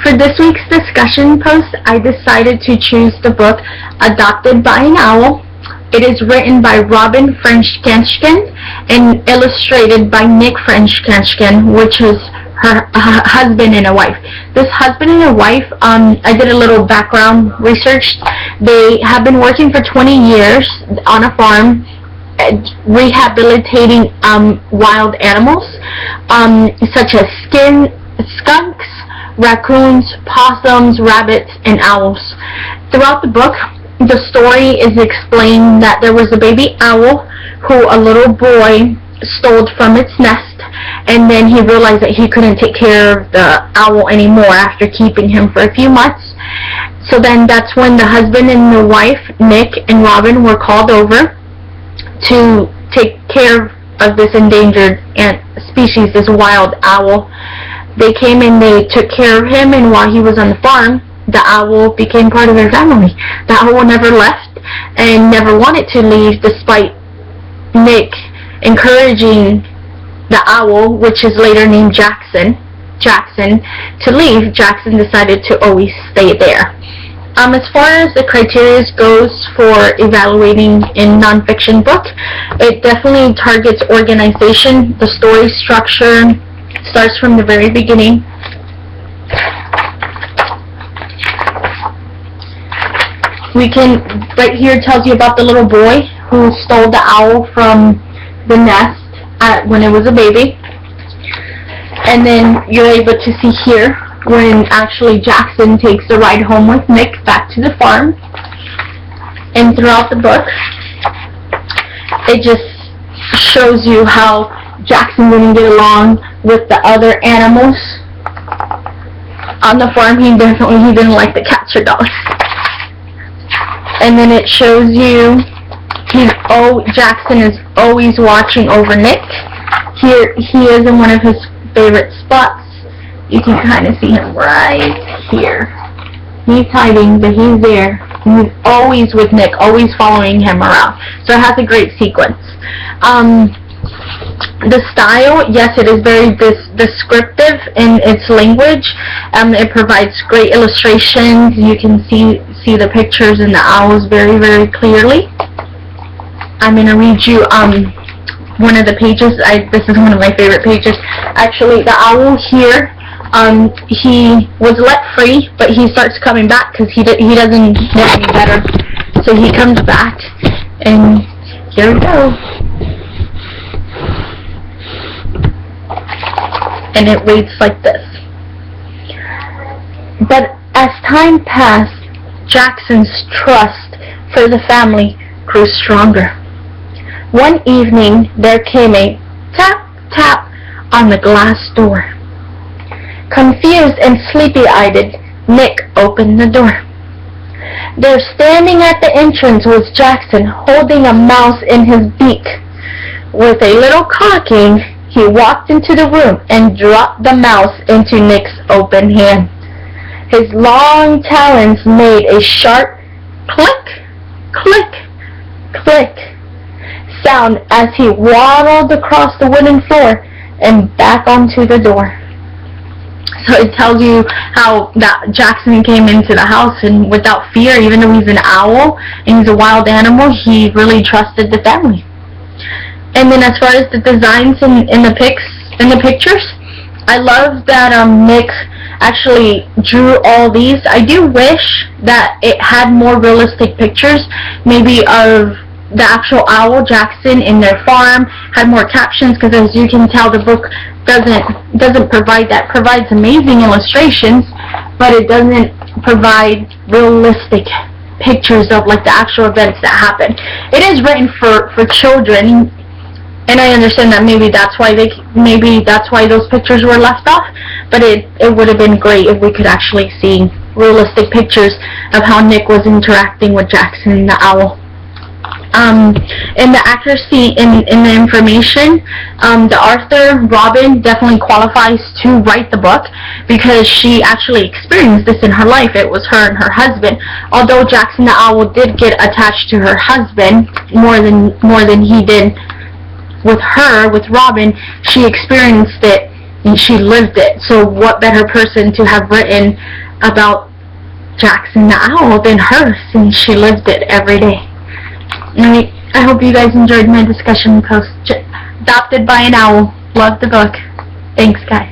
For this week's discussion post, I decided to choose the book Adopted by an Owl. It is written by Robin French-Kenshkin and illustrated by Nick French-Kenshkin, which is her husband and a wife. This husband and a wife, I did a little background research. They have been working for 20 years on a farm, rehabilitating wild animals, such as skunks, raccoons, possums, rabbits, and owls. Throughout the book, the story is explained that there was a baby owl who a little boy stole from its nest, and then he realized that he couldn't take care of the owl anymore after keeping him for a few months. So then that's when the husband and the wife, Nick and Robin, were called over to take care of this endangered species, this wild owl. They came and they took care of him, and while he was on the farm, the owl became part of their family. The owl never left and never wanted to leave, despite Nick encouraging the owl, which is later named Jackson, to leave. Jackson decided to always stay there. As far as the criteria goes for evaluating in nonfiction book, it definitely targets organization. The story structure starts from the very beginning. Right here tells you about the little boy who stole the owl from the nest when it was a baby. And then you're able to see here when actually Jackson takes the ride home with Nick back to the farm. And throughout the book, it just shows you how Jackson didn't get along with the other animals on the farm. He didn't like the cats or dogs. And then it shows you Jackson is always watching over Nick. Here he is in one of his favorite spots. You can kind of see him right here. He's hiding, but he's there. And he's always with Nick, always following him around. So it has a great sequence. The style, yes, it is very descriptive in its language. It provides great illustrations. You can see the pictures and the owls very, very clearly. I'm going to read you one of the pages. This is one of my favorite pages. Actually, the owl here, he was let free, but he starts coming back because he doesn't know any better. So he comes back, and here we go. And it reads like this. But as time passed, Jackson's trust for the family grew stronger. One evening, there came a tap, tap on the glass door. Confused and sleepy-eyed, Nick opened the door. There, standing at the entrance, was Jackson, holding a mouse in his beak. With a little cocking, he walked into the room and dropped the mouse into Nick's open hand. His long talons made a sharp click, click, click sound as he waddled across the wooden floor and back onto the door. So it tells you how that Jackson came into the house and without fear, even though he's an owl and he's a wild animal, he really trusted the family. And then as far as the designs in the pictures, I love that Nick actually drew all these. I do wish that it had more realistic pictures, maybe of the actual owl, Jackson, in their farm, had more captions, because as you can tell, the book doesn't provide that. It provides amazing illustrations, but it doesn't provide realistic pictures of like the actual events that happen. It is written for children, and I understand that maybe that's why those pictures were left off, but it would have been great if we could actually see realistic pictures of how Nick was interacting with Jackson the owl. In the accuracy in the information, the author, Robin, definitely qualifies to write the book because she actually experienced this in her life. It was her and her husband. Although Jackson the owl did get attached to her husband more than he did with her, with Robin, she experienced it and she lived it. So what better person to have written about Jackson the owl than her, since she lived it every day. Alright, I hope you guys enjoyed my discussion post. Adopted by an Owl. Love the book. Thanks, guys.